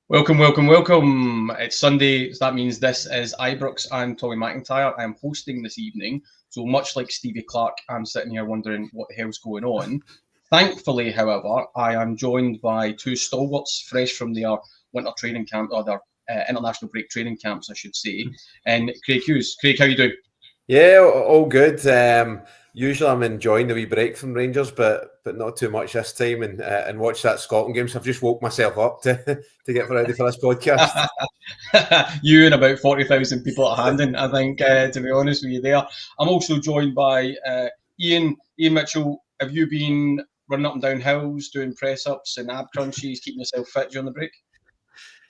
Welcome, welcome, welcome. It's Sunday, so that means this is Ibrox. I'm Tommy McIntyre. I am hosting this evening. So much like Stevie Clark, I'm sitting here wondering what the hell's going on. Thankfully, however, I am joined by two stalwarts fresh from their winter training camp, or their international break training camps, I should say. And Craig Hughes. Craig, how you doing? Yeah, all good. Usually I'm enjoying the wee break from Rangers, but not too much this time, and watch that Scotland game. So I've just woke myself up to get ready for this podcast. You and about 40,000 people at Handon, I think, to be honest with you there. I'm also joined by Iain Mitchell. Have you been running up and down hills, doing press-ups and ab crunches, keeping yourself fit during the break?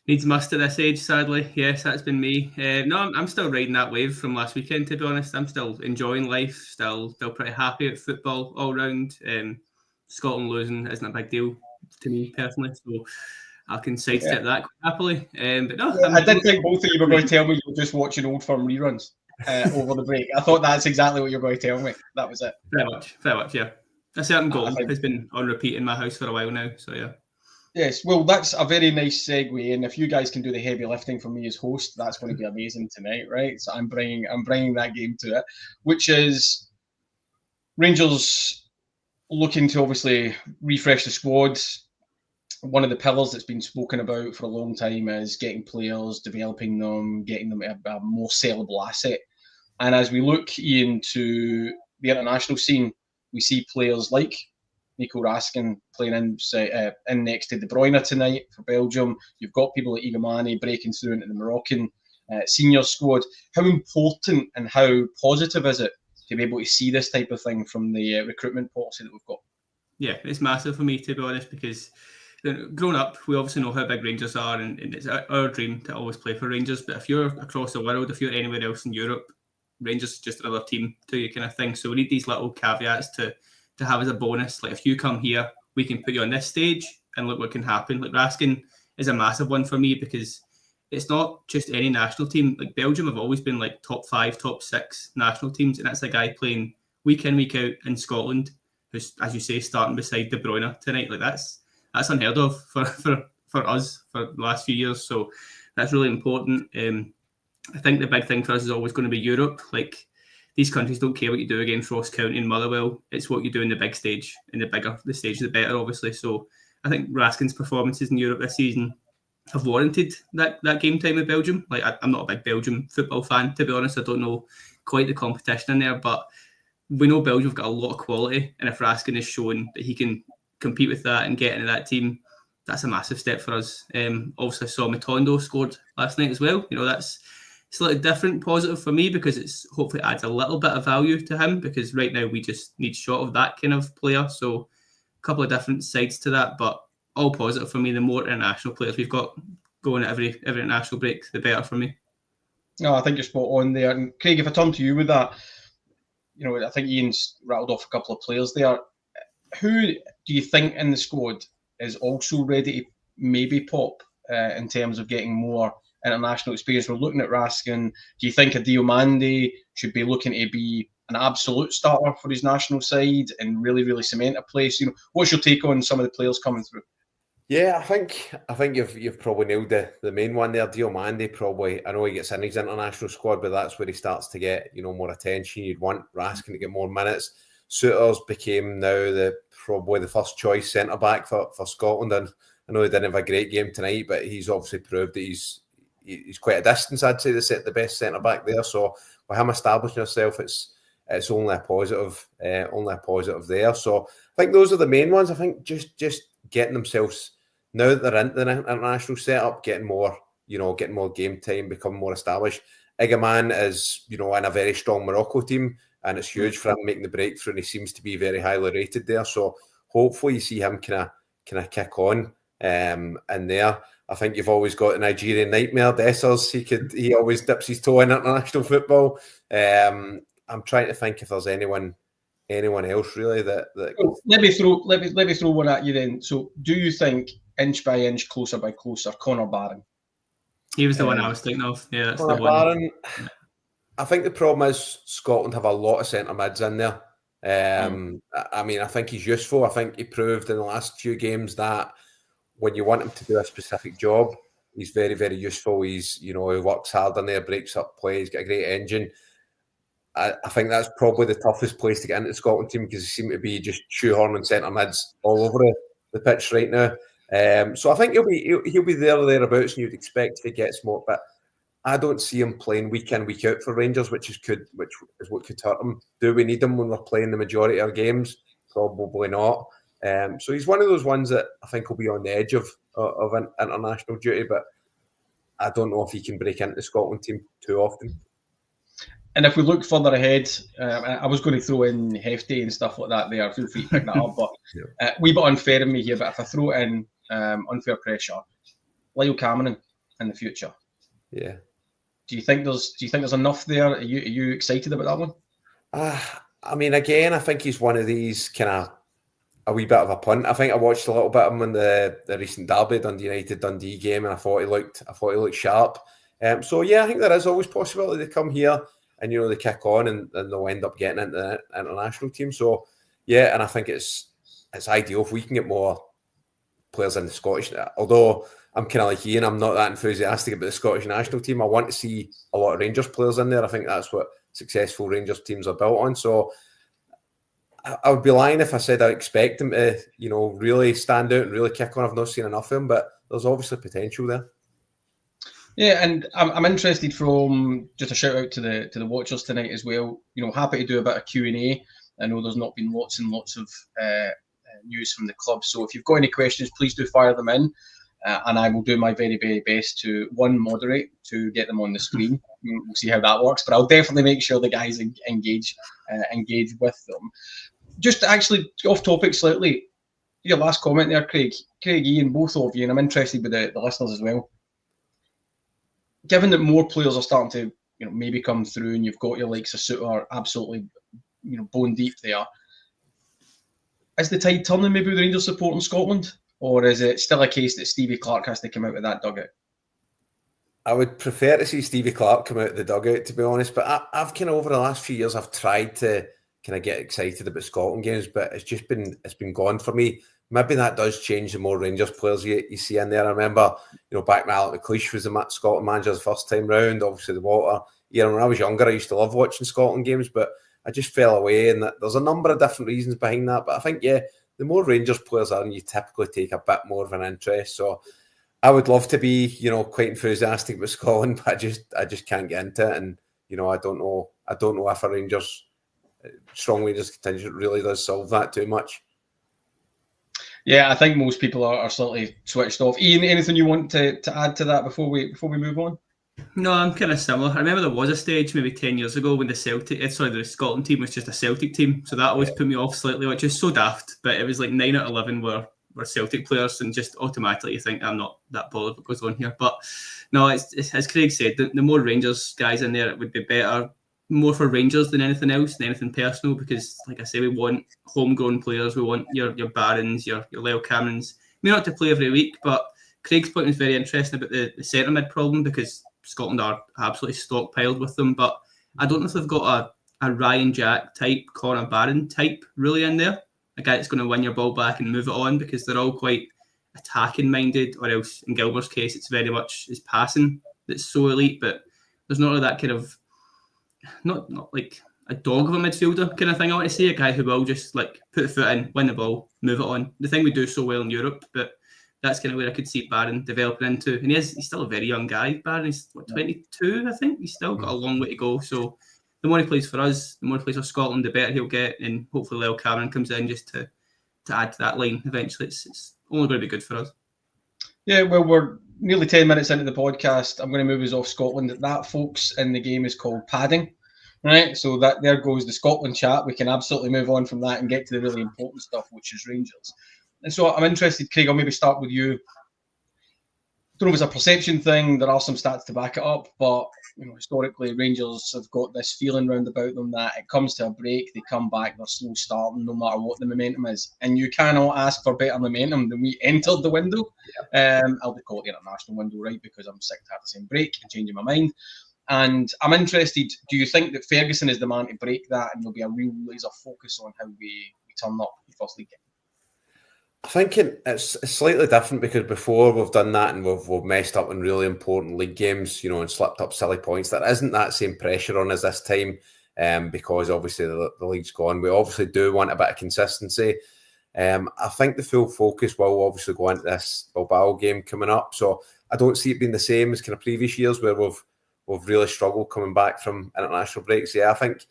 Needs must at this age, sadly. Yes, that's been me. No, I'm still riding that wave from last weekend, to be honest. I'm still enjoying life, still pretty happy at football all round. Scotland losing isn't a big deal to me personally, so I can sidestep that quite happily. But no, I did think both of you were going to tell me you were just watching Old Firm reruns over the break. I thought that's exactly what you were going to tell me. That was it. Fair much, yeah. A certain goal has been on repeat in my house for a while now, so yeah. Yes, well, that's a very nice segue, and if you guys can do the heavy lifting for me as host, that's going to be amazing tonight, right? So I'm bringing that game to it, which is Rangers looking to obviously refresh the squad. One of the pillars that's been spoken about for a long time is getting players, developing them, getting them a more sellable asset. And as we look into the international scene, we see players like Nico Raskin playing in next to De Bruyne tonight for Belgium. You've got people like Igamani breaking through into the Moroccan senior squad. How important and how positive is it to be able to see this type of thing from the recruitment policy that we've got? Yeah, it's massive for me, to be honest, because growing up, we obviously know how big Rangers are, and it's our dream to always play for Rangers. But if you're across the world, if you're anywhere else in Europe, Rangers is just another team to you, kind of thing. So we need these little caveats to have as a bonus. Like, if you come here, we can put you on this stage and look what can happen. Like, Raskin is a massive one for me because it's not just any national team. Like, Belgium have always been like top 5, top 6 national teams, and that's a guy playing week in, week out in Scotland, who's, as you say, starting beside De Bruyne tonight. Like, that's unheard of for us for the last few years. So that's really important. I think the big thing for us is always going to be Europe. Like, these countries don't care what you do against Ross County and Motherwell. It's what you do in the big stage. And the bigger the stage, the better, obviously. So I think Raskin's performances in Europe this season have warranted that game time with Belgium. Like, I'm not a big Belgium football fan, to be honest. I don't know quite the competition in there, but we know Belgium have got a lot of quality. And if Raskin is showing that he can compete with that and get into that team, that's a massive step for us. Also, I saw Matondo scored last night as well. You know, it's a little different positive for me because it's hopefully adds a little bit of value to him, because right now we just need shot of that kind of player. So a couple of different sides to that, but all positive for me. The more international players we've got going at every international break, the better for me. No, I think you're spot on there. And Craig, if I turn to you with that, you know, I think Ian's rattled off a couple of players there. Who do you think in the squad is also ready to maybe pop in terms of getting more international experience? We're looking at Raskin. Do you think a Diomande should be looking to be an absolute starter for his national side and really, really cement a place? You know, what's your take on some of the players coming through? Yeah, I think you've probably nailed the main one there. Diomande probably. I know he gets in his international squad, but that's where he starts to get, you know, more attention. You'd want Raskin to get more minutes. Souters became now probably the first choice centre back for Scotland, and I know he didn't have a great game tonight, but he's obviously proved that he's quite a distance, I'd say, the best centre back there. So with him establishing himself, it's only a positive there. So I think those are the main ones. I think just getting themselves, now that they're into the international setup, getting more game time, becoming more established. Igaman is, you know, in a very strong Morocco team, and it's huge for him making the breakthrough, and he seems to be very highly rated there. So hopefully you see him kind of kick on in there. I think you've always got the Nigerian nightmare, Dessers. He always dips his toe in international football. I'm trying to think if there's anyone else really that. So let me throw one at you then. So do you think inch by inch, closer by closer, Connor Barron? He was the one I was thinking of. Yeah, that's Connor the one. Barron, I think the problem is Scotland have a lot of centre mids in there. I mean, I think he's useful. I think he proved in the last few games that when you want him to do a specific job, He's very, very useful. He's, he works hard in there, breaks up play. He's got a great engine. I think that's probably the toughest place to get into the Scotland team because he seems to be just shoehorning centre mids all over the pitch right now. So I think he'll be there or thereabouts, and you'd expect if he gets more. But I don't see him playing week in, week out for Rangers, which is what could hurt him. Do we need him when we're playing the majority of our games? Probably not. So he's one of those ones that I think will be on the edge of an international duty, but I don't know if he can break into the Scotland team too often. And if we look further ahead, I was going to throw in Hefty and stuff like that there. Feel free to pick that up. But wee bit unfair in me here, but if I throw in unfair pressure, Lyle Cameron in the future. Yeah. Do you think there's enough there? Are you excited about that one? I mean, again, I think he's one of these kind of a wee bit of a punt. I think I watched a little bit of him in the recent derby, Dundee game, and I thought he looked sharp. So yeah, I think there is always possibility they come here and they kick on and they'll end up getting into the international team. So yeah, and I think it's ideal if we can get more players in the Scottish. Although I'm kind of like Iain, I'm not that enthusiastic about the Scottish national team. I want to see a lot of Rangers players in there. I think that's what successful Rangers teams are built on. So I would be lying if I said I expect him to, really stand out and really kick on. I've not seen enough of him, but there's obviously potential there. Yeah, and I'm interested from just a shout out to the watchers tonight as well. Happy to do a bit of Q&A. I know there's not been lots and lots of news from the club, so if you've got any questions, please do fire them in, and I will do my very, very best to moderate to get them on the screen. We'll see how that works, but I'll definitely make sure the guys engage with them. Just actually off topic slightly, your last comment there, Craig, Iain, both of you, and I'm interested with the listeners as well. Given that more players are starting to, maybe come through, and you've got your likes of Suter absolutely, bone deep there, is the tide turning maybe with the Rangers support in Scotland, or is it still a case that Stevie Clarke has to come out of that dugout? I would prefer to see Stevie Clarke come out of the dugout, to be honest. But I've kind of over the last few years, I've tried to kind of get excited about Scotland games, but it's been gone for me. Maybe that does change the more Rangers players you see in there. I remember, back when Alec McLeish was the Scotland manager the first time round, obviously the Walter. When I was younger, I used to love watching Scotland games, but I just fell away. And there's a number of different reasons behind that. But I think, the more Rangers players are, and you typically take a bit more of an interest. So I would love to be, quite enthusiastic about Scotland, but I just can't get into it. And, I don't know if a strong Rangers contingent really does solve that too much. Yeah, I think most people are slightly switched off. Iain, anything you want to add to that before we move on? No, I'm kind of similar. I remember there was a stage maybe 10 years ago when the Scotland team was just a Celtic team. So that always put me off slightly, which is so daft. But it was like 9 out of 11 were Celtic players, and just automatically you think, I'm not that bothered what goes on here. But no, it's as Craig said, the more Rangers guys in there, it would be better. More for Rangers than anything else, than anything personal, because like I say, we want homegrown players. We want your Barons, your Lyle Camerons. May not to play every week, but Craig's point was very interesting about the centre mid problem, because Scotland are absolutely stockpiled with them. But I don't know if they've got a Ryan Jack type, Conor Barron type really in there, a guy that's going to win your ball back and move it on, because they're all quite attacking minded, or else in Gilbert's case, it's very much his passing that's so elite, but there's not really that kind of not like a dog of a midfielder kind of thing. I want to see a guy who will just like put the foot in, win the ball, move it on. The thing we do so well in Europe, but that's kind of where I could see Barron developing into. And he's still a very young guy. Barron is 22, I think. He's still got a long way to go. So the more he plays for us, the more he plays for Scotland, the better he'll get. And hopefully Lyle Cameron comes in just to add to that line eventually. It's only going to be good for us. Yeah, well, we're nearly 10 minutes into the podcast. I'm going to move us off Scotland. That, folks, in the game is called padding. Right, so that there goes the Scotland chat. We can absolutely move on from that and get to the really important stuff, which is Rangers. And so I'm interested, Craig, I'll maybe start with you. I don't know if it's a perception thing. There are some stats to back it up, but historically, Rangers have got this feeling round about them that it comes to a break, they come back, they're slow starting, no matter what the momentum is. And you cannot ask for better momentum than we entered the window. I'll be called the international window, right, because I'm sick to have the same break and changing my mind. And I'm interested, do you think that Ferguson is the man to break that, and there'll be a real laser focus on how we turn up the first league game? I think it's slightly different because before we've done that and we've messed up in really important league games, you know, and slipped up silly points. There isn't that same pressure on us this time because obviously the league's gone. We obviously do want a bit of consistency. I think the full focus will obviously go into this Bilbao game coming up. So I don't see it being the same as kind of previous years where we've really struggled coming back from international breaks. Yeah, I think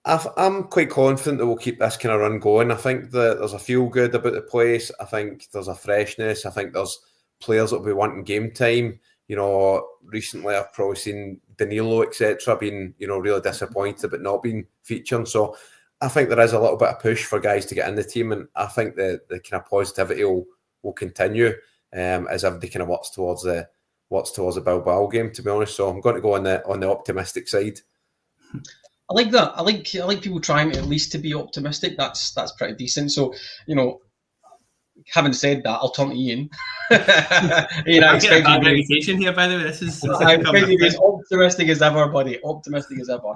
I'm quite confident that we'll keep this kind of run going. I think that there's a feel good about the place. I think there's a freshness. I think there's players that will be wanting game time. You know, recently I've probably seen Danilo, etc., being, you know, really disappointed about not being featuring. So I think there is a little bit of push for guys to get in the team, and I think the kind of positivity will continue as everybody kind of works towards the Bilbao game, to be honest. So I'm going to go on the optimistic side. I like that. I like people trying at least to be optimistic. That's pretty decent. So, you know, having said that, I'll turn to Iain. Iain, I expect you to be reputation here, by the way. This is I expect you to be as optimistic as ever, buddy. Optimistic as ever.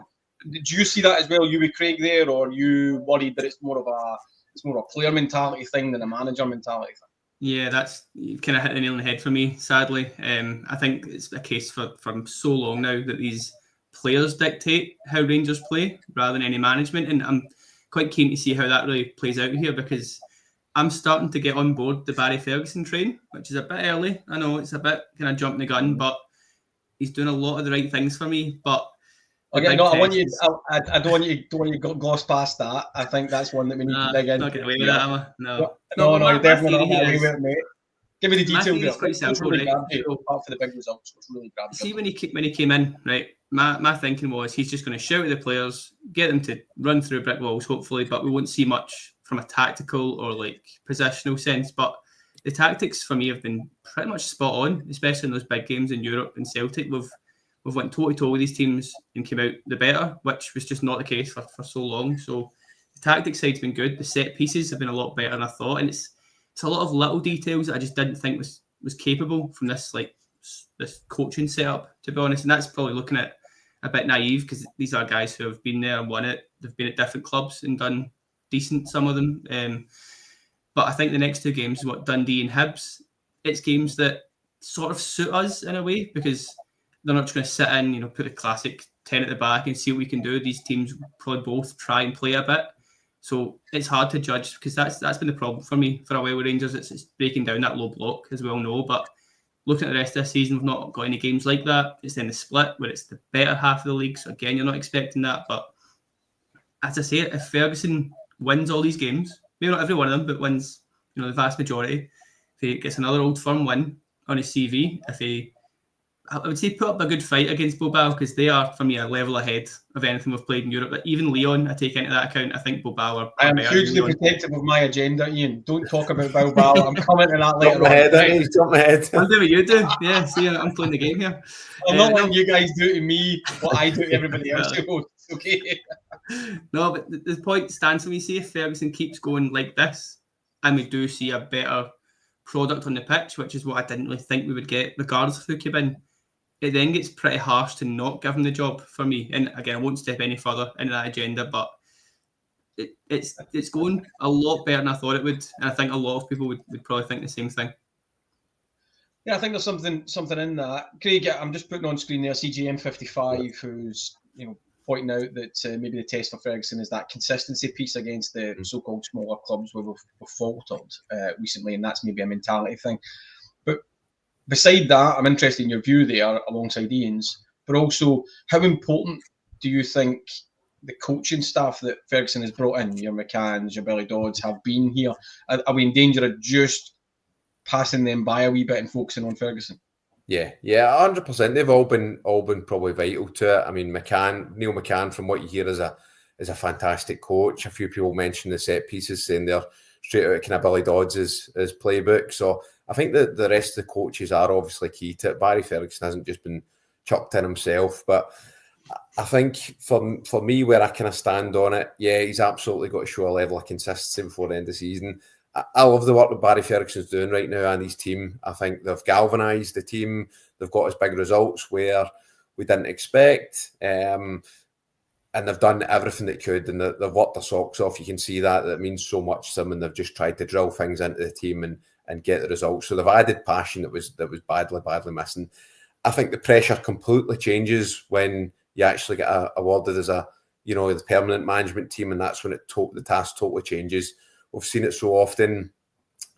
Do you see that as well? You with Craig there, or are you worried that it's more of a player mentality thing than a manager mentality thing? Yeah, that's kind of hit the nail on the head for me, sadly. I think it's a case for so long now that these players dictate how Rangers play rather than any management, and I'm quite keen to see how that really plays out here, because I'm starting to get on board the Barry Ferguson train, which is a bit early. I know it's a bit kind of jumping the gun, but he's doing a lot of the right things for me. But okay, no, I don't want you to gloss past that. I think that's one that we need to dig into. Not getting away with that, am I? No, you're definitely not getting away with it, mate. Give me the details. Quite simple, right? Apart for the big results, which really grabbed. See, when he came in, right? My thinking was he's just going to shout at the players, get them to run through brick walls, hopefully, but we won't see much from a tactical or like positional sense. But the tactics for me have been pretty much spot on, especially in those big games in Europe and Celtic. We've went toe to toe with these teams and came out the better, which was just not the case for so long. So the tactic side's been good. The set pieces have been a lot better than I thought, and it's a lot of little details that I just didn't think was capable from this coaching setup, to be honest. And that's probably looking at a bit naive, because these are guys who have been there and won it. They've been at different clubs and done decent, some of them. But I think the next two games, Dundee and Hibs, it's games that sort of suit us in a way, because they're not just going to sit in, put a classic 10 at the back and see what we can do. These teams probably both try and play a bit. So it's hard to judge, because that's been the problem for me for a while with Rangers. It's breaking down that low block, as we all know. But looking at the rest of this season, we've not got any games like that. It's in the split where it's the better half of the league. So again, you're not expecting that. But as I say, if Ferguson wins all these games, maybe not every one of them, but wins, the vast majority, if he gets another Old Firm win on his CV, I would say put up a good fight against Bilbao, because they are, for me, a level ahead of anything we've played in Europe. But even Lyon, I take into that account. I think Bilbao are I am hugely protective of my agenda, Iain. Don't talk about Bilbao. I'm coming to that later on. Jump ahead. I'll do what you do. Yeah, see, I'm playing the game here. I'm not letting you guys do to me what I do to everybody else. Okay. No, but the point stands for me. See, if Ferguson keeps going like this, and we do see a better product on the pitch, which is what I didn't really think we would get, regardless of who came in, it then gets pretty harsh to not give him the job for me. And again, I won't step any further into that agenda, but it's going a lot better than I thought it would. And I think a lot of people would probably think the same thing. Yeah, I think there's something in that. Craig, I'm just putting on screen there CGM55, who's pointing out that maybe the test for Ferguson is that consistency piece against the so-called smaller clubs where we've faltered recently, and that's maybe a mentality thing. But beside that, I'm interested in your view there alongside Iain's, but also how important do you think the coaching staff that Ferguson has brought in, your McCanns, your Billy Dodds, have been here? Are we in danger of just passing them by a wee bit and focusing on Ferguson? Yeah, 100%. They've all been probably vital to it. I mean, Neil McCann, from what you hear, is a fantastic coach. A few people mention the set pieces, saying they're straight out of kind of Billy Dodds' playbook. So I think that the rest of the coaches are obviously key to it. Barry Ferguson hasn't just been chucked in himself, but I think for me, where I kind of stand on it, yeah, he's absolutely got to show a level of consistency before the end of the season. I love the work that Barry Ferguson's doing right now and his team. I think they've galvanised the team. They've got us big results where we didn't expect. and they've done everything they could, and they've worked their socks off. You can see that means so much to them, and they've just tried to drill things into the team and get the results. So they've added passion that was badly missing. I think the pressure completely changes when you actually get awarded as the permanent management team, and that's when the task totally changes. We've seen it so often.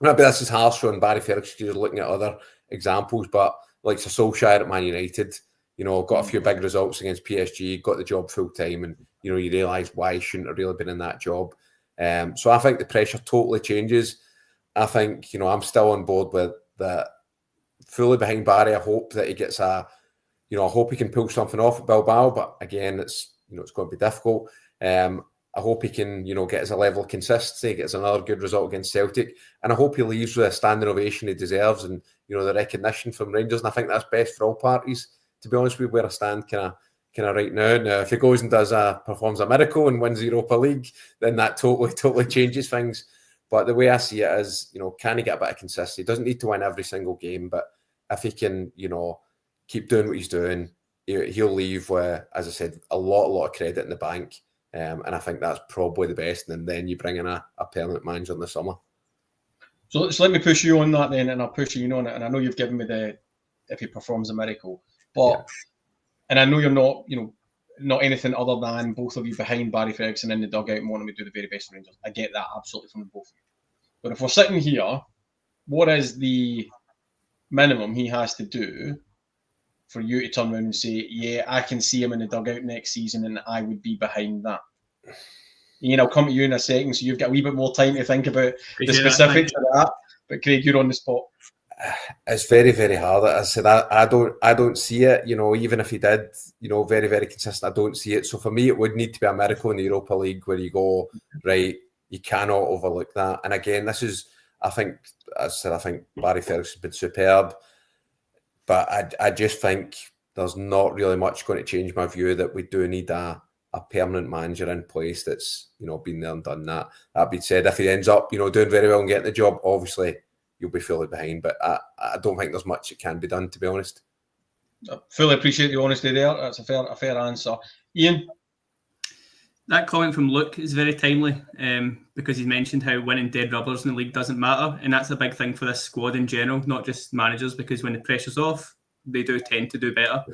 Maybe this is harsh on Barry Ferguson because you're looking at other examples, but like Solskjaer at Man United, got a few big results against PSG, got the job full time, and you realise why he shouldn't have really been in that job. So I think the pressure totally changes. I think I'm still on board with that, fully behind Barry. I hope that he gets I hope he can pull something off at Bilbao, but again, it's going to be difficult. I hope he can, get us a level of consistency, gets another good result against Celtic, and I hope he leaves with a standing ovation he deserves, and the recognition from Rangers. And I think that's best for all parties. To be honest, where I stand, kind of right now. Now, if he goes and performs a miracle and wins the Europa League, then that totally changes things. But the way I see it is, can he get a bit of consistency? He doesn't need to win every single game, but if he can, keep doing what he's doing, he'll leave with, as I said, a lot of credit in the bank. And I think that's probably the best. And then you bring in a permanent manager in the summer. So let me push you on that then, and I'll push you on it. And I know you've given me if he performs a miracle, but and I know you're not anything other than both of you behind Barry Ferguson in the dugout and wanting to do the very best for Rangers. I get that absolutely from the both of you. But if we're sitting here, what is the minimum he has to do for you to turn around and say, yeah, I can see him in the dugout next season and I would be behind that? Ian, I'll come to you in a second, so you've got a wee bit more time to think about the specifics of that. But Craig, you're on the spot. It's very, very hard. As I said, I don't see it. Even if he did, very, very consistent, I don't see it. So for me, it would need to be a miracle in the Europa League where you go, right, you cannot overlook that. And again, this is, I think Barry Ferguson's been superb. But I just think there's not really much going to change my view that we do need a permanent manager in place that's, been there and done that. That being said, if he ends up, doing very well and getting the job, obviously you'll be fully behind. But I don't think there's much that can be done, to be honest. I fully appreciate the honesty there. That's a fair answer. Ian? That comment from Luke is very timely because he's mentioned how winning dead rubbers in the league doesn't matter. And that's a big thing for this squad in general, not just managers, because when the pressure's off, they do tend to do better.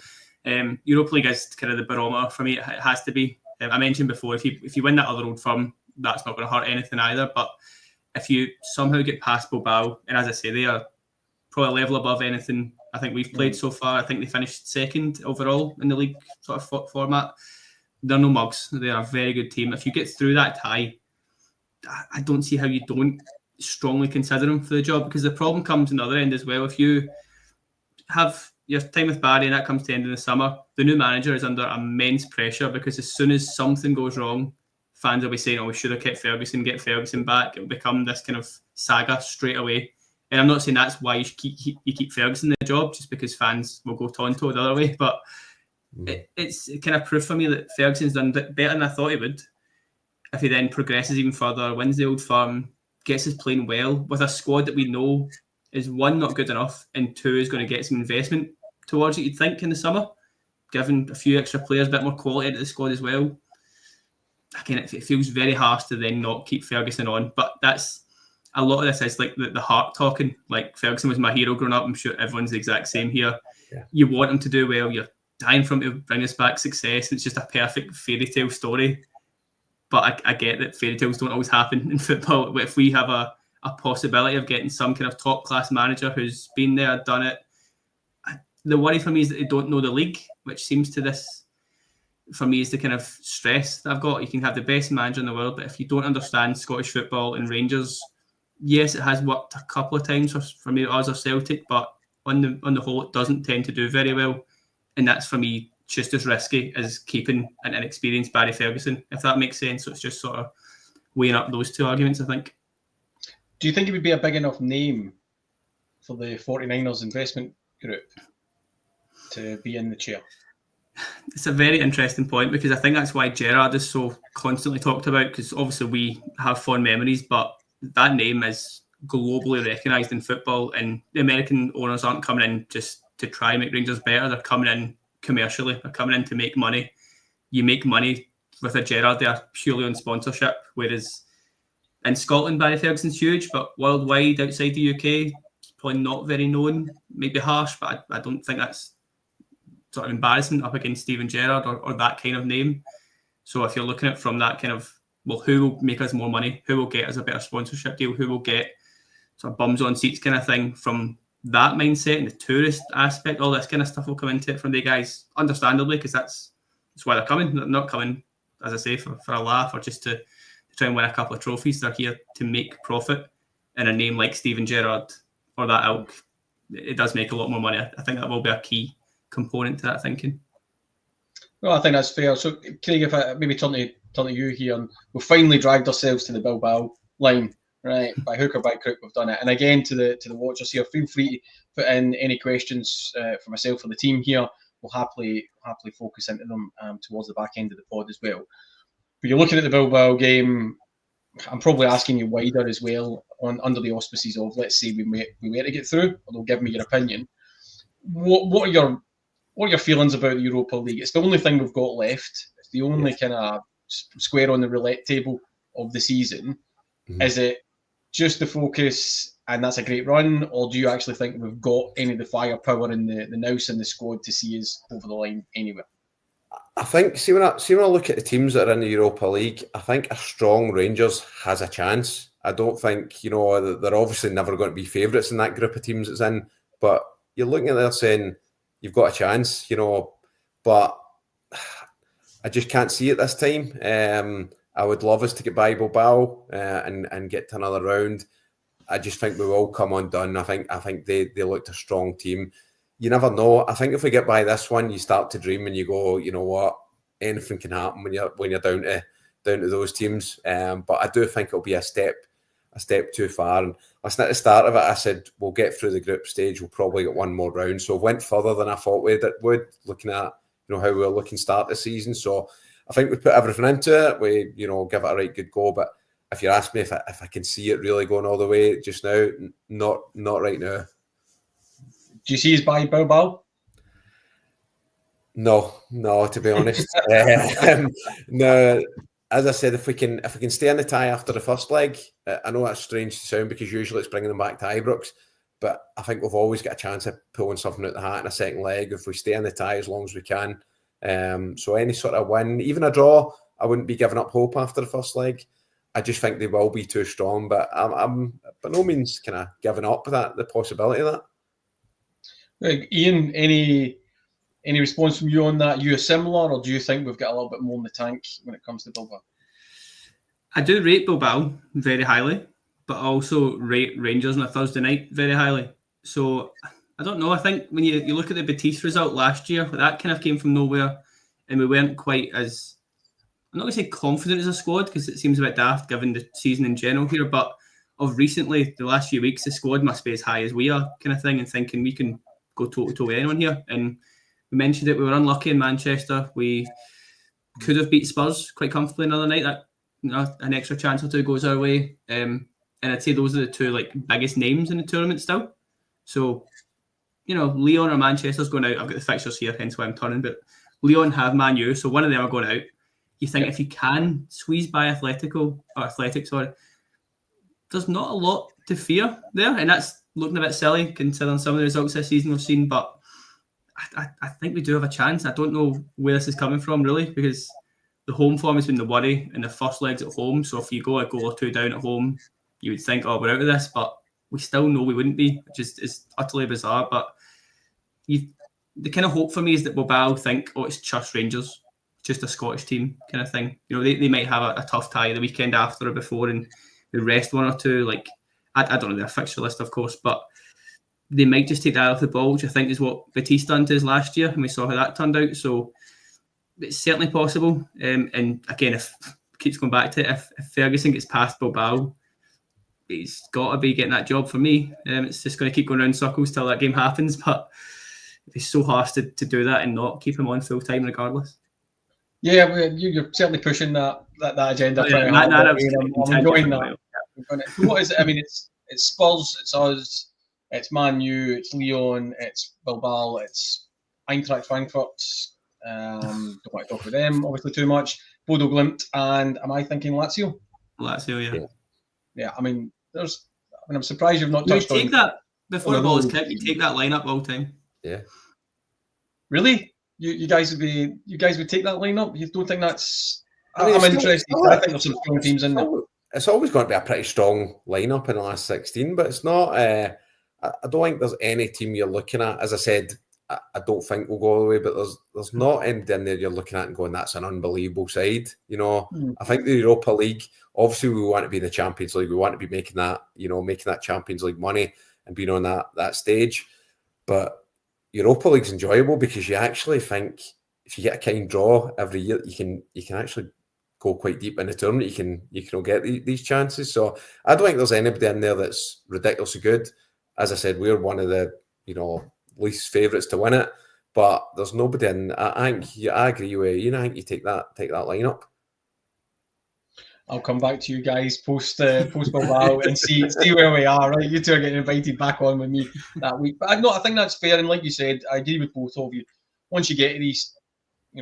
Europa League is kind of the barometer for me. It has to be. I mentioned before, if you win that other Old Firm, that's not going to hurt anything either. But if you somehow get past Bilbao, and as I say, they are probably a level above anything I think we've played so far. I think they finished second overall in the league sort of format. They're no mugs. They're a very good team. If you get through that tie, I don't see how you don't strongly consider them for the job, because the problem comes on the other end as well. If you have your time with Barry and that comes to the end of the summer, the new manager is under immense pressure, because as soon as something goes wrong, fans will be saying, we should have kept Ferguson, get Ferguson back. It will become this kind of saga straight away. And I'm not saying that's why you keep Ferguson in the job, just because fans will go tonto the other way. But it's kind of proof for me that Ferguson's done better than I thought he would. If he then progresses even further, wins the Old Firm, gets us playing well with a squad that we know is, one, not good enough, and two, is going to get some investment towards it, you'd think, in the summer, given a few extra players, a bit more quality into the squad as well. Again, it feels very harsh to then not keep Ferguson on, but that's a lot of this is like the heart talking. Like, Ferguson was my hero growing up. I'm sure everyone's the exact same here. Yeah. You want him to do well. You're dying for him to bring us back success. It's just a perfect fairy tale story. But I get that fairy tales don't always happen in football. If we have a possibility of getting some kind of top-class manager who's been there, done it, the worry for me is that they don't know the league, which seems to this, for me, is the kind of stress that I've got. You can have the best manager in the world, but if you don't understand Scottish football and Rangers, yes, it has worked a couple of times for me, us or Celtic, but on the whole, it doesn't tend to do very well. And that's, for me, just as risky as keeping an inexperienced Barry Ferguson, if that makes sense. So it's just sort of weighing up those two arguments, I think. Do you think it would be a big enough name for the 49ers investment group to be in the chair? It's a very interesting point, because I think that's why Gerrard is so constantly talked about, because obviously we have fond memories, but that name is globally recognised in football, and the American owners aren't coming in just to try and make Rangers better. They're coming in commercially. They're coming in to make money. You make money with a Gerrard, they are purely on sponsorship, whereas in Scotland, Barry Ferguson's huge, but worldwide, outside the UK, it's probably not very known. Maybe harsh, but I don't think that's sort of embarrassment up against Steven Gerrard or that kind of name. So if you're looking at it from that kind of, well, who will make us more money? Who will get us a better sponsorship deal? Who will get sort of bums on seats kind of thing from that mindset and the tourist aspect? All this kind of stuff will come into it from the guys, understandably, because that's why they're coming. They're not coming, as I say, for a laugh or just to try and win a couple of trophies. They're here to make profit, and a name like Steven Gerrard or that ilk, it does make a lot more money. I think that will be a key component to that thinking. Well, I think that's fair. So, Craig, if I maybe turn to you here, and we've finally dragged ourselves to the Bilbao line, right? By hook or by crook, we've done it. And again, to the watchers here, feel free to put in any questions for myself or the team here. We'll happily focus into them towards the back end of the pod as well. But you're looking at the Bilbao game. I'm probably asking you wider as well, under the auspices of, let's say we were to get through, although give me your opinion. What are your feelings about the Europa League? It's the only thing we've got left. It's the only kind of square on the roulette table of the season. Mm-hmm. Is it just the focus and that's a great run, or do you actually think we've got any of the firepower in the nous in the squad to see us over the line anywhere? I think, see when I look at the teams that are in the Europa League, I think a strong Rangers has a chance. I don't think, they're obviously never going to be favourites in that group of teams it's in, but you're looking at there saying you've got a chance, but I just can't see it this time. I would love us to get by Bilbao and get to another round. I just think we will come undone. I think they looked a strong team. You never know. I think if we get by this one, you start to dream and you go, you know what, anything can happen when you're down to those teams. But I do think it'll be a step too far. And listen, at the start of it, I said we'll get through the group stage. We'll probably get one more round. So we went further than I thought we would, looking at how we were looking start the season. So I think we put everything into it. We give it a right good go. But if you ask me if I can see it really going all the way just now, not right now. Do you see us by Bilbao? No, to be honest. No, as I said, if we can stay in the tie after the first leg, I know that's strange to sound because usually it's bringing them back to Ibrox, but I think we've always got a chance of pulling something out the hat in a second leg if we stay in the tie as long as we can. So any sort of win, even a draw, I wouldn't be giving up hope after the first leg. I just think they will be too strong, but I'm by no means kind of giving up the possibility of that. Iain, any response from you on that? You are similar, or do you think we've got a little bit more in the tank when it comes to Bilbao? I do rate Bilbao very highly, but I also rate Rangers on a Thursday night very highly. So I don't know. I think when you look at the Betis result last year, that kind of came from nowhere, and we weren't quite as, I'm not going to say confident as a squad because it seems a bit daft given the season in general here, but of recently, the last few weeks, the squad must be as high as we are kind of thing, and thinking we can go toe-to-toe with anyone here. And we mentioned it, we were unlucky in Manchester. We could have beat Spurs quite comfortably another night. That an extra chance or two goes our way. And I'd say those are the two biggest names in the tournament still. So, Lyon or Manchester's going out. I've got the fixtures here, hence why I'm turning. But Lyon have Man U, so one of them are going out. You think if you can squeeze by Athletic, there's not a lot to fear there, and that's looking a bit silly considering some of the results this season we've seen, but I think we do have a chance. I don't know where this is coming from really, because the home form has been the worry and the first leg's at home, so if you go a goal or two down at home, you would think, we're out of this, but we still know we wouldn't be, which is utterly bizarre. But the kind of hope for me is that Bilbao think, it's just Rangers, just a Scottish team kind of thing. They might have a tough tie the weekend after or before and they rest one or two, I don't know their fixture list, of course, but they might just take that off the ball, which I think is what Betis done to us last year, and we saw how that turned out. So it's certainly possible. And again, if keeps going back to it, if Ferguson gets past Bilbao, he's got to be getting that job for me. It's just going to keep going around circles till that game happens. But it's so harsh to do that and not keep him on full time regardless. Yeah, you're certainly pushing that agenda. I'm enjoying that. What is it? I mean, it's Spurs, it's us, it's Man U, it's Lyon, it's Bilbao, it's Eintracht Frankfurt. Don't want to talk about them obviously too much. Bodo Glimt, and am I thinking Lazio? Lazio, yeah. Yeah, I mean, I'm surprised you've not You touched take on that before the ball is kicked. You take that lineup all time. Yeah. Really? You guys would take that lineup? You don't think that's? I mean, I'm interested. I think there's some strong teams in there. It's always going to be a pretty strong lineup in the last 16, but it's not. I don't think there's any team you're looking at. As I said, I don't think we'll go all the way, but there's not anybody in there you're looking at and going, that's an unbelievable side. I think the Europa League, obviously we want to be in the Champions League. We want to be making that Champions League money and being on that stage. But Europa League's enjoyable because you actually think if you get a kind draw every year, you can actually go quite deep in the tournament. You can get these chances. So I don't think there's anybody in there that's ridiculously good. As I said, we're one of the least favourites to win it, but there's nobody in. I agree with you. I think you take that lineup. I'll come back to you guys post Bilbao and see where we are. Right, you two are getting invited back on with me that week. But I think that's fair. And like you said, I agree with both of you. Once you get to these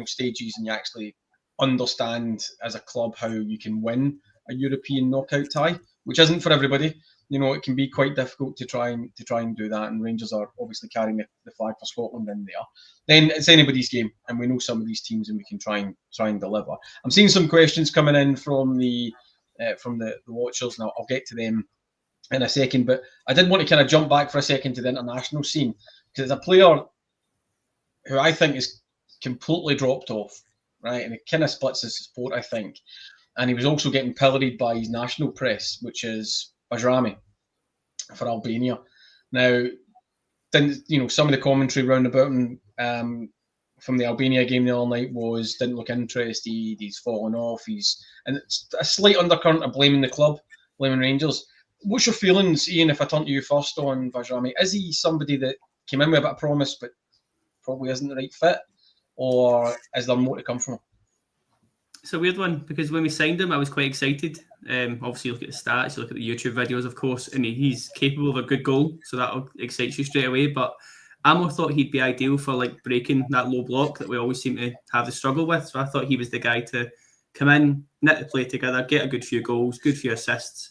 stages and you actually understand as a club how you can win a European knockout tie, which isn't for everybody. It can be quite difficult to try and do that. And Rangers are obviously carrying the flag for Scotland in there. Then it's anybody's game, and we know some of these teams, and we can try and deliver. I'm seeing some questions coming in from the watchers, and I'll get to them in a second. But I did want to kind of jump back for a second to the international scene, because there's a player who I think is completely dropped off, right? And it kind of splits his support, I think. And he was also getting pilloried by his national press, which is Bajrami for Albania. Now, some of the commentary round about him from the Albania game the other night didn't look interested. He's fallen off. And it's a slight undercurrent of blaming the club, blaming Rangers. What's your feelings, Iain? If I turn to you first on Bajrami, is he somebody that came in with a bit of promise but probably isn't the right fit, or is there more to come from him? It's a weird one because when we signed him, I was quite excited. Obviously, you look at the stats, you look at the YouTube videos, of course, and he's capable of a good goal, so that excites you straight away. But I more thought he'd be ideal for breaking that low block that we always seem to have the struggle with. So I thought he was the guy to come in, knit the play together, get a good few goals, good few assists,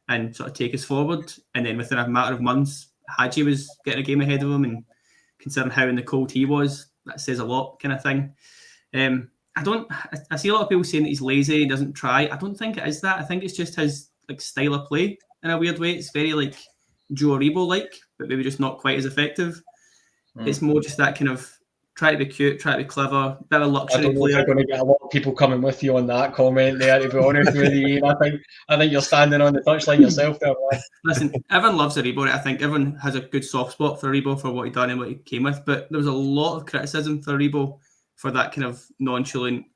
and sort of take us forward. And then within a matter of months, Hadji was getting a game ahead of him, and considering how in the cold he was, that says a lot, kind of thing. I see a lot of people saying that he's lazy, he doesn't try. I don't think it is that. I think it's just his style of play in a weird way. It's very Joe Aribo but maybe just not quite as effective. It's more just that kind of try to be cute, try to be clever, bit of a luxury I don't know player. if you're going to get a lot of people coming with you on that comment there, to be honest with you. I think you're standing on the touchline yourself there. Listen, everyone loves Aribo. I think everyone has a good soft spot for Aribo for what he done and what he came with. But there was a lot of criticism for Aribo for that kind of nonchalant,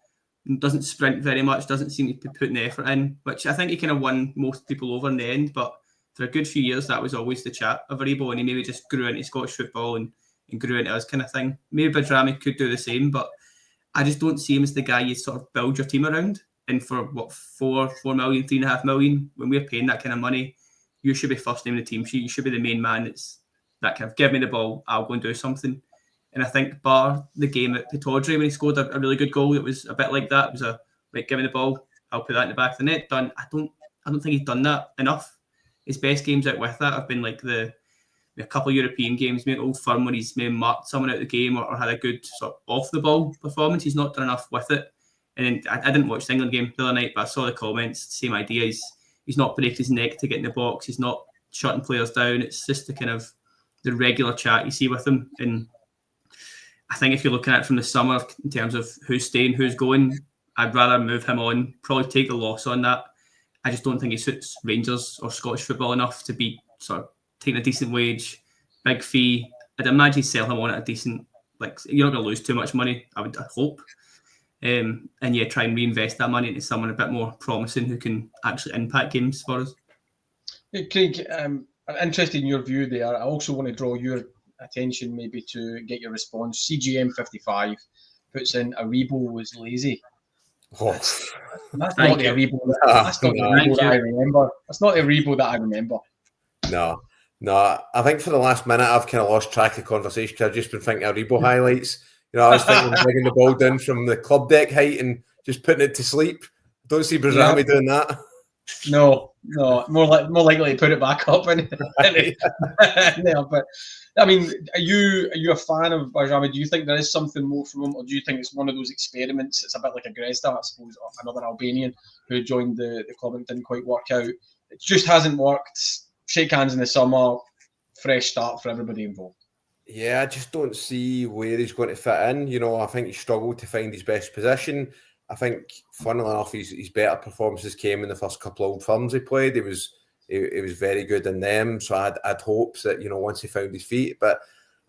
doesn't sprint very much, doesn't seem to be putting the effort in, which I think he kind of won most people over in the end. But for a good few years, that was always the chat of Aribo, and he maybe just grew into Scottish football and grew into us kind of thing. Maybe Bajrami could do the same, but I just don't see him as the guy you sort of build your team around. And for what, 4 million, 3.5 million, when we're paying that kind of money, you should be first name in the team sheet. You should be the main man. It's that kind of give me the ball, I'll go and do something. And I think bar the game at Pittodrie when he scored a really good goal, it was a bit like that. It was give me the ball, I'll put that in the back of the net. Done. I don't think he's done that enough. His best games out with that have been a couple of European games, maybe Old Firm, when he's maybe marked someone out of the game or had a good sort of off the ball performance. He's not done enough with it. And then I didn't watch the England game the other night, but I saw the comments, same idea. He's not breaking his neck to get in the box. He's not shutting players down. It's just the regular chat you see with him. And I think if you're looking at it from the summer in terms of who's staying, who's going, I'd rather move him on, probably take the loss on that. I just don't think he suits Rangers or Scottish football enough to be sort of taking a decent wage, big fee. I'd imagine sell him on at a decent, you're not going to lose too much money, I hope. And try and reinvest that money into someone a bit more promising who can actually impact games for us. Hey, Craig, I'm interested in your view there. I also want to draw your attention maybe to get your response. CGM55 puts in Aribo was lazy. Oh. That's not the Aribo. That's not the Aribo that I remember. That's not the Aribo that I remember. No. I think for the last minute I've kind of lost track of conversation because I've just been thinking Aribo highlights. You know, I was thinking of bringing the ball down from the club deck height and just putting it to sleep. Don't see Bajrami doing that. No, more likely to put it back up in there. But I mean, are you a fan of Bajrami? Do you think there is something more from him, or do you think it's one of those experiments? It's a bit like a Grezda, I suppose, another Albanian who joined the club and didn't quite work out. It just hasn't worked. Shake hands in the summer, fresh start for everybody involved. Yeah, I just don't see where he's going to fit in. You know, I think he struggled to find his best position. I think, funnily enough, his better performances came in the first couple of Old Firms he played. He was very good in them. So I'd hopes that, you know, once he found his feet, but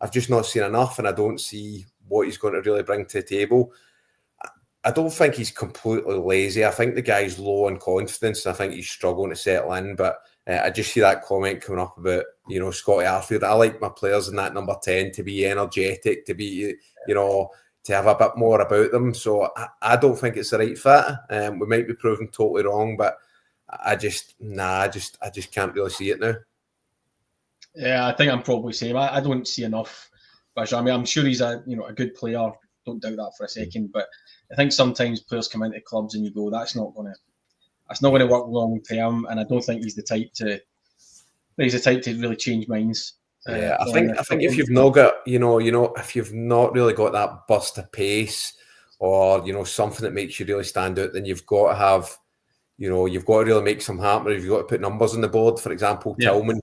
I've just not seen enough, and I don't see what he's going to really bring to the table. I don't think he's completely lazy. I think the guy's low on confidence, and I think he's struggling to settle in. But I just see that comment coming up about, you know, Scotty Arfield. I like my players in that number 10 to be energetic, to be, you know, to have a bit more about them. So I don't think it's the right fit. We might be proven totally wrong, but I just can't really see it now. Yeah, I think I'm probably the same. I don't see enough. But I mean, I'm sure he's a good player. Don't doubt that for a second. But I think sometimes players come into clubs and you go, that's not going to work long term. And I don't think he's the type to really change minds. Yeah, I think if you've not got, you know, if you've not really got that burst of pace, or, you know, something that makes you really stand out, then you've got to have, you know, you've got to really make some happen. You've got to put numbers on the board. For example, Tillman.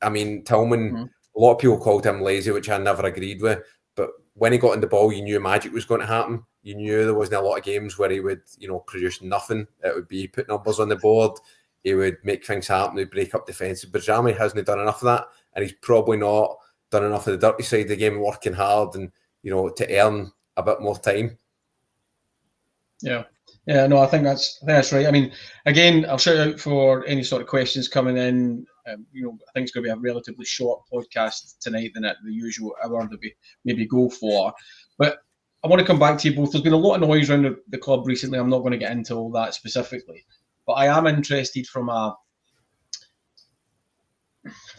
I mean, Tillman, a lot of people called him lazy, which I never agreed with. But when he got in the ball, you knew magic was going to happen. You knew there wasn't a lot of games where he would, you know, produce nothing. It would be put numbers on the board. He would make things happen. He'd break up defensive. But Bajrami hasn't done enough of that. And he's probably not done enough of the dirty side of the game, working hard and, you know, to earn a bit more time. Yeah, no, I think that's right. I mean, again, I'll shout out for any sort of questions coming in. You know, I think it's going to be a relatively short podcast tonight than at the usual hour that we maybe go for. But I want to come back to you both. There's been a lot of noise around the club recently. I'm not going to get into all that specifically, but I am interested from a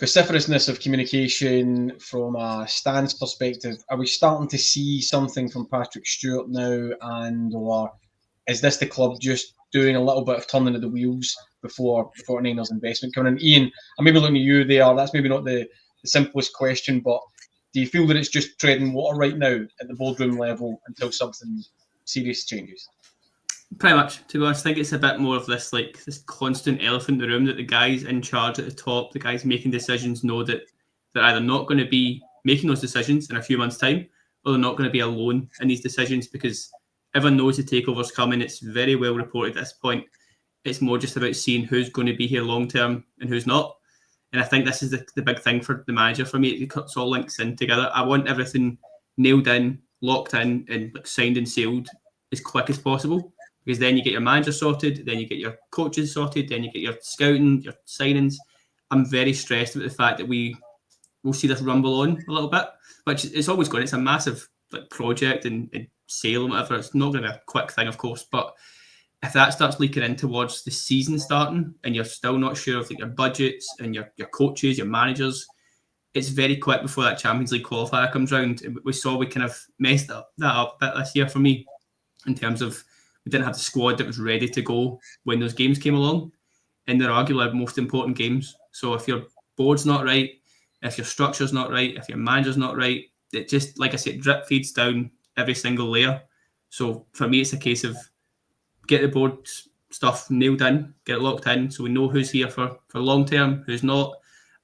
vociferousness of communication, from a stance perspective. Are we starting to see something from Patrick Stewart now, or is this the club just doing a little bit of turning of the wheels before Niners investment coming in? Iain, I'm maybe looking at you there. That's maybe not the simplest question, but do you feel that it's just treading water right now at the boardroom level until something serious changes? Pretty much, to be honest. I think it's a bit more of this constant elephant in the room, that the guys in charge at the top, the guys making decisions, know that they're either not going to be making those decisions in a few months' time, or they're not going to be alone in these decisions, because everyone knows the takeover's coming. It's very well reported at this point. It's more just about seeing who's going to be here long term and who's not. And I think this is the big thing for the manager. For me, it all links in together. I want everything nailed in, locked in, and signed and sealed as quick as possible, because then you get your manager sorted, then you get your coaches sorted, then you get your scouting, your signings. I'm very stressed about the fact that we'll see this rumble on a little bit, which it's always going. It's a massive project and sale and whatever. It's not going to be a quick thing, of course, but if that starts leaking in towards the season starting and you're still not sure of your budgets and your coaches, your managers, it's very quick before that Champions League qualifier comes round. We saw we kind of messed that up a bit this year for me, in terms of we didn't have the squad that was ready to go when those games came along, and they're arguably the most important games. So if your board's not right, if your structure's not right, if your manager's not right, it just, like I said, drip feeds down every single layer. So for me, it's a case of get the board stuff nailed in, get it locked in, so we know who's here for long term, who's not.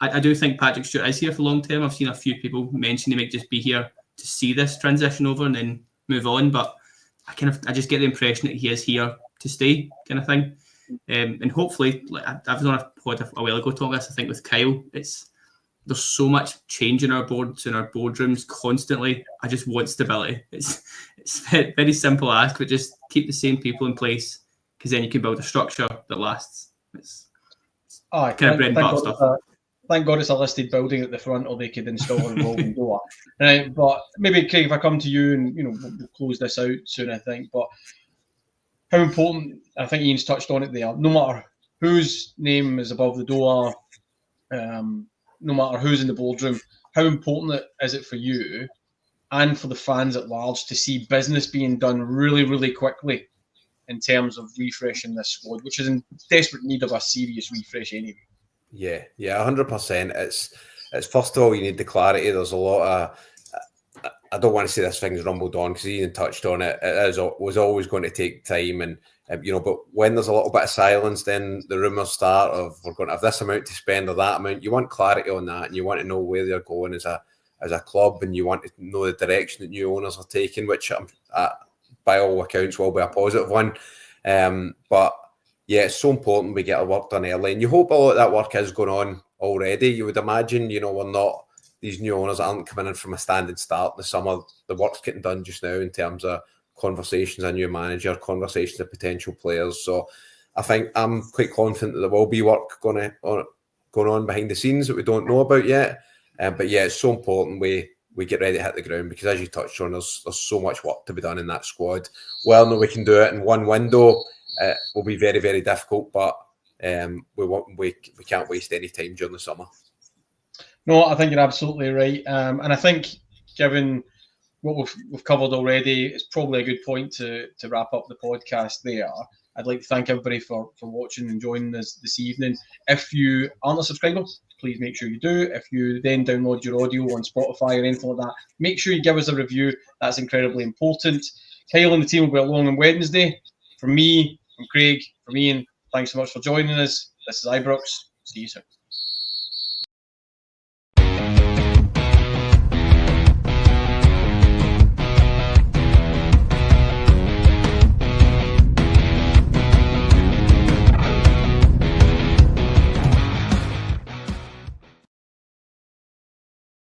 I do think Patrick Stewart is here for long term. I've seen a few people mention he might just be here to see this transition over and then move on, but I just get the impression that he is here to stay, kind of thing. And hopefully, I was on a pod a while ago talking this, I think, with Kyle. There's so much change in our boards and our boardrooms constantly. I just want stability. It's a very simple ask, but just keep the same people in place, because then you can build a structure that lasts. It's kind of bread and butter stuff. Thank God it's a listed building at the front, or they could install a revolving door. Right, but maybe, Craig, if I come to you, and we'll close this out soon, I think. But how important, I think Iain's touched on it there, no matter whose name is above the door, no matter who's in the boardroom, how important is it for you and for the fans at large to see business being done really, really quickly in terms of refreshing this squad, which is in desperate need of a serious refresh anyway. Yeah, 100%. It's first of all, you need the clarity. There's a lot of, I don't want to say this thing's rumbled on because Ian touched on it. Was always going to take time, and but when there's a little bit of silence, then the rumours start of we're going to have this amount to spend or that amount. You want clarity on that, and you want to know where they're going as a club, and you want to know the direction that new owners are taking, which by all accounts will be a positive one. But yeah, it's so important we get our work done early, and you hope a lot of that work is going on already. You would imagine, we're not, these new owners aren't coming in from a standing start in the summer. The work's getting done just now in terms of conversations, a new manager, conversations of potential players. So I think I'm quite confident that there will be work going on behind the scenes that we don't know about yet. But yeah, it's so important we get ready to hit the ground, because as you touched on, there's so much work to be done in that squad. Well, no, we can do it in one window. Will be very, very difficult, but we can't waste any time during the summer. No, I think you're absolutely right, and I think given what we've covered already, it's probably a good point to wrap up the podcast there. I'd like to thank everybody for watching and joining us this evening. If you aren't a subscriber, please make sure you do. If you then download your audio on Spotify or anything like that, make sure you give us a review. That's incredibly important. Kyle and the team will be along on Wednesday. From me, from Craig, from Ian, thanks so much for joining us. This is Ibrox. See you soon.